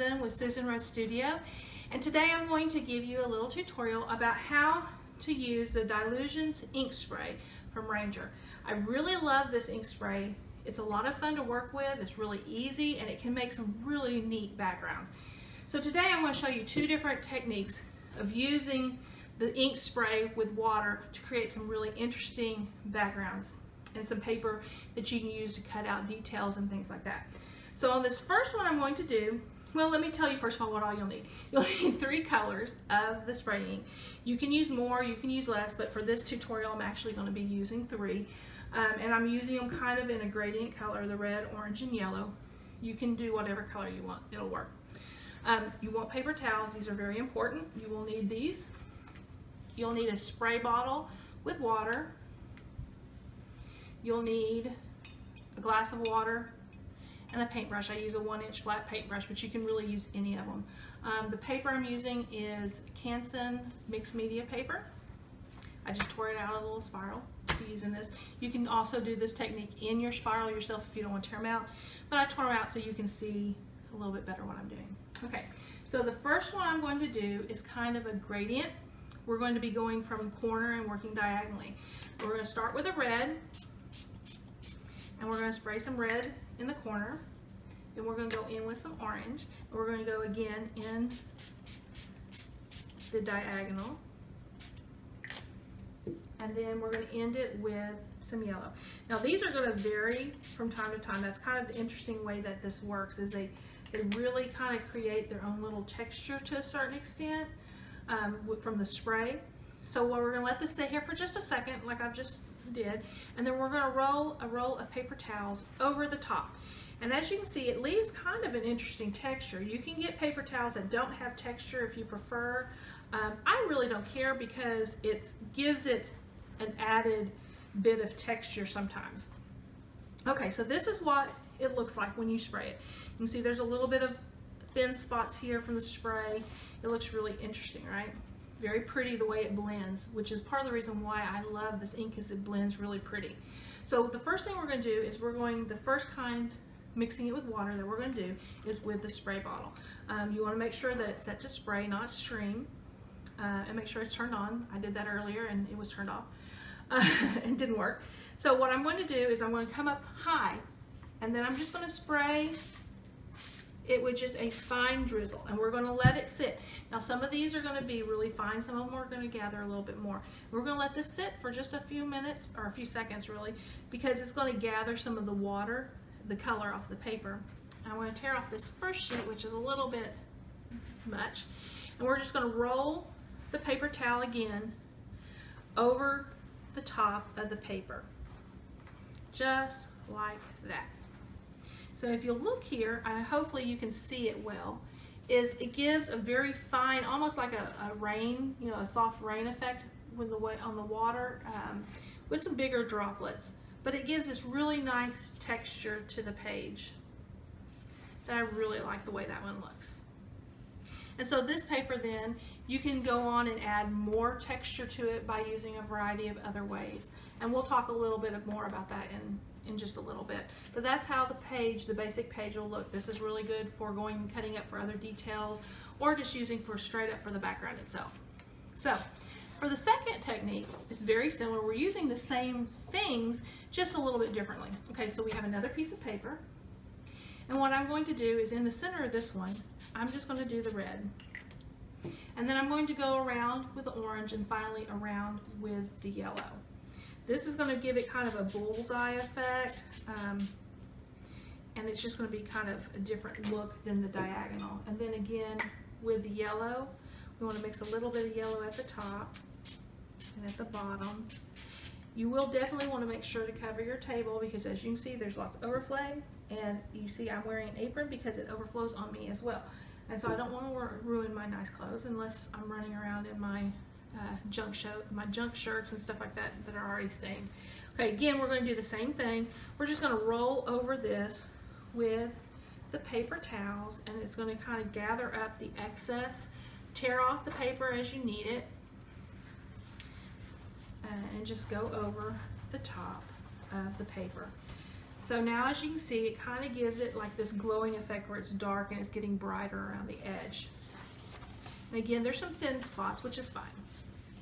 Susan with Susan Rose Studio, and today I'm going to give you a little tutorial about how to use the Dylusions ink spray from Ranger. I really love this ink spray. It's a lot of fun to work with, it's really easy, and it can make some really neat backgrounds. So today I'm going to show you two different techniques of using the ink spray with water to create some really interesting backgrounds and some paper that you can use to cut out details and things like that. So on this first one I'm going to do, well, let me tell you first of all what all you'll need. You'll need 3 colors of the spray ink. You can use more, you can use less, but for this tutorial I'm actually going to be using 3. And I'm using them kind of in a gradient color, the red, orange, and yellow. You can do whatever color you want, it'll work. You want paper towels, these are very important. You will need these. You'll need a spray bottle with water. You'll need a glass of water and a paintbrush. I use a 1-inch flat paintbrush, but you can really use any of them. The paper I'm using is Canson mixed media paper. I just tore it out of a little spiral using this. You can also do this technique in your spiral yourself if you don't want to tear them out, but I tore them out so you can see a little bit better what I'm doing. Okay, so the first one I'm going to do is kind of a gradient. We're going to be going from corner and working diagonally. We're going to start with a red, and we're going to spray some red in the corner. Then we're going to go in with some orange, and we're going to go again in the diagonal. And then we're going to end it with some yellow. Now these are going to vary from time to time. That's kind of the interesting way that this works, is they really kind of create their own little texture to a certain extent from the spray. So we're going to let this stay here for just a second, like I've just did, and then we're going to roll a roll of paper towels over the top. And as you can see, it leaves kind of an interesting texture. You can get paper towels that don't have texture if you prefer. I really don't care because it gives it an added bit of texture sometimes. Okay, so this is what it looks like when you spray it. You can see there's a little bit of thin spots here from the spray. It looks really interesting, right? Very pretty the way it blends, which is part of the reason why I love this ink, is it blends really pretty. So the first thing we're going to do is the first kind, mixing it with water, that we're going to do is with the spray bottle. You want to make sure that it's set to spray, not stream, and make sure it's turned on. I did that earlier and it was turned off. It didn't work. So what I'm going to do is I'm going to come up high, and then I'm just going to spray it with just a fine drizzle, and we're going to let it sit. Now some of these are going to be really fine, some of them are going to gather a little bit more. We're going to let this sit for just a few minutes, or a few seconds really, because it's going to gather some of the water, the color off the paper. I'm going to tear off this first sheet, which is a little bit much, and we're just going to roll the paper towel again over the top of the paper, just like that. So if you look here, hopefully you can see it well, is it gives a very fine, almost like a rain, a soft rain effect with the way on the water, with some bigger droplets. But it gives this really nice texture to the page that I really like the way that one looks. And so this paper then, you can go on and add more texture to it by using a variety of other ways. And we'll talk a little bit more about that in just a little bit. But that's how the page, the basic page, will look. This is really good for going and cutting up for other details, or just using for straight up for the background itself. So for the second technique, it's very similar. We're using the same things, just a little bit differently. Okay, so we have another piece of paper. And what I'm going to do is in the center of this one, I'm just going to do the red. And then I'm going to go around with the orange and finally around with the yellow. This is going to give it kind of a bullseye effect, and it's just going to be kind of a different look than the diagonal. And then again with the yellow, we want to mix a little bit of yellow at the top and at the bottom. You will definitely want to make sure to cover your table, because as you can see there's lots of overflow, and you see I'm wearing an apron because it overflows on me as well. And so I don't want to ruin my nice clothes unless I'm running around in my junk shirts and stuff like that that are already stained. Okay, again we're going to do the same thing. We're just going to roll over this with the paper towels, and it's going to kind of gather up the excess. Tear off the paper as you need it, and just go over the top of the paper. So now as you can see, it kind of gives it like this glowing effect where it's dark and it's getting brighter around the edge. And again, there's some thin spots, which is fine.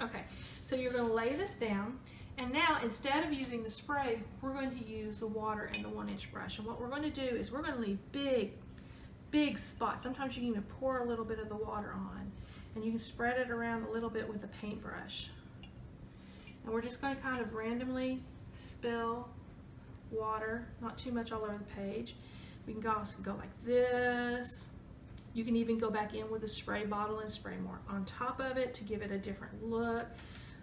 Okay, so you're going to lay this down, and now instead of using the spray, we're going to use the water and the 1-inch brush. And what we're going to do is we're going to leave big spots. Sometimes you can even pour a little bit of the water on, and you can spread it around a little bit with a paintbrush. And we're just going to kind of randomly spill water, not too much all over the page. We can also go like this. You can even go back in with a spray bottle and spray more on top of it to give it a different look.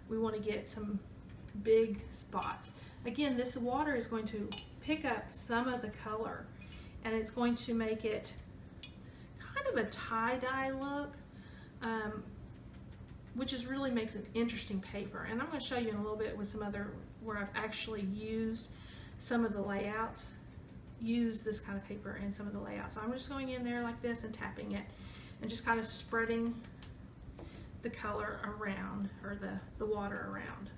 We want to get some big spots. Again, this water is going to pick up some of the color, and it's going to make it kind of a tie-dye look, which is really makes an interesting paper. And I'm going to show you in a little bit with some other where I've actually used some of the layouts, use this kind of paper in some of the layouts. So I'm just going in there like this and tapping it and just kind of spreading the color around, or the water around.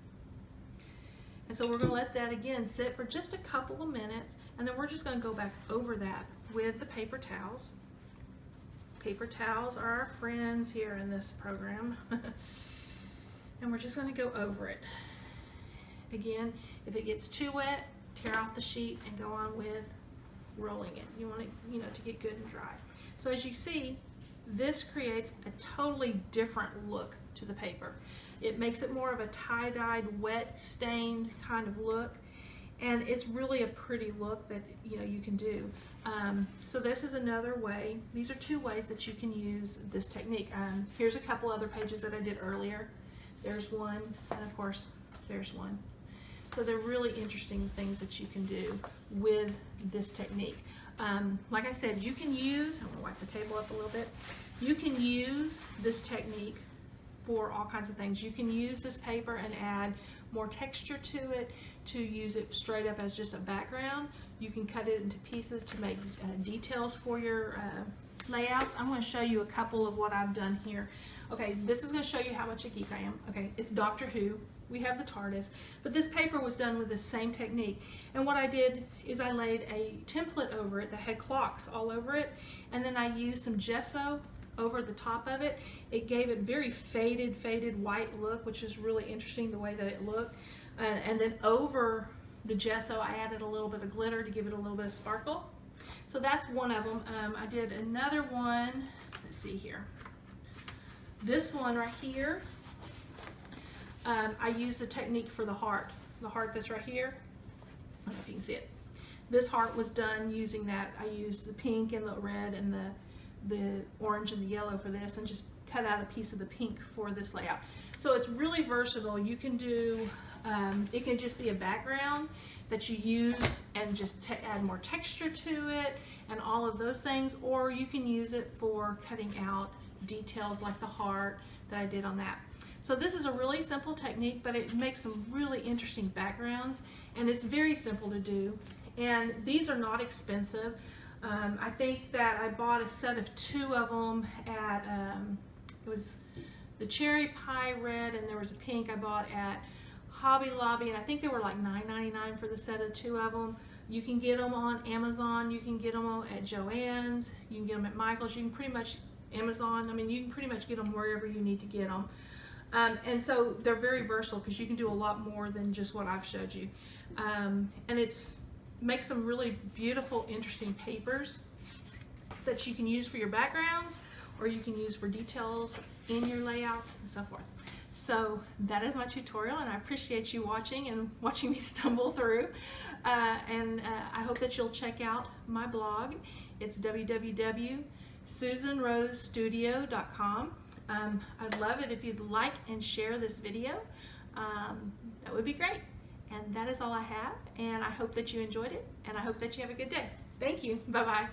And so we're going to let that again sit for just a couple of minutes, and then we're just going to go back over that with the paper towels. Paper towels are our friends here in this program. And we're just going to go over it. Again, if it gets too wet, tear off the sheet and go on with rolling it. You want it, to get good and dry. So as you see, this creates a totally different look to the paper. It makes it more of a tie-dyed, wet, stained kind of look, and it's really a pretty look that you can do. So this is another way. These are two ways that you can use this technique. Here's a couple other pages that I did earlier. There's one, and of course there's one. So they're really interesting things that you can do with this technique. Like I said, you can use, I'm going to wipe the table up a little bit, you can use this technique for all kinds of things. You can use this paper and add more texture to it, to use it straight up as just a background. You can cut it into pieces to make details for your layouts. I'm going to show you a couple of what I've done here. Okay, this is going to show you how much a geek I am. Okay, it's Doctor Who. We have the TARDIS, but this paper was done with the same technique. And what I did is I laid a template over it that had clocks all over it, and then I used some gesso over the top of it. It gave it very faded white look, which is really interesting the way that it looked. And then over the gesso, I added a little bit of glitter to give it a little bit of sparkle. So that's one of them. I did another one. Let's see here. This one right here. I used the technique for the heart that's right here. I don't know if you can see it. This heart was done using that. I used the pink and the red and the orange and the yellow for this, and just cut out a piece of the pink for this layout. So it's really versatile. You can do, it can just be a background that you use and just add more texture to it and all of those things, or you can use it for cutting out details like the heart that I did on that. So this is a really simple technique, but it makes some really interesting backgrounds, and it's very simple to do. And these are not expensive. I think that I bought a set of 2 of them at, it was the cherry pie red, and there was a pink I bought at Hobby Lobby, and I think they were like $9.99 for the set of 2 of them. You can get them on Amazon, you can get them at Joann's, you can get them at Michael's, you can pretty much, Amazon, I mean, you can pretty much get them wherever you need to get them. And so they're very versatile because you can do a lot more than just what I've showed you. And it's makes some really beautiful, interesting papers that you can use for your backgrounds, or you can use for details in your layouts and so forth. So that is my tutorial, and I appreciate you watching and watching me stumble through. I hope that you'll check out my blog. It's www.susanrosestudio.com. I'd love it if you'd like and share this video. That would be great. And that is all I have, and I hope that you enjoyed it, and I hope that you have a good day. Thank you. Bye-bye.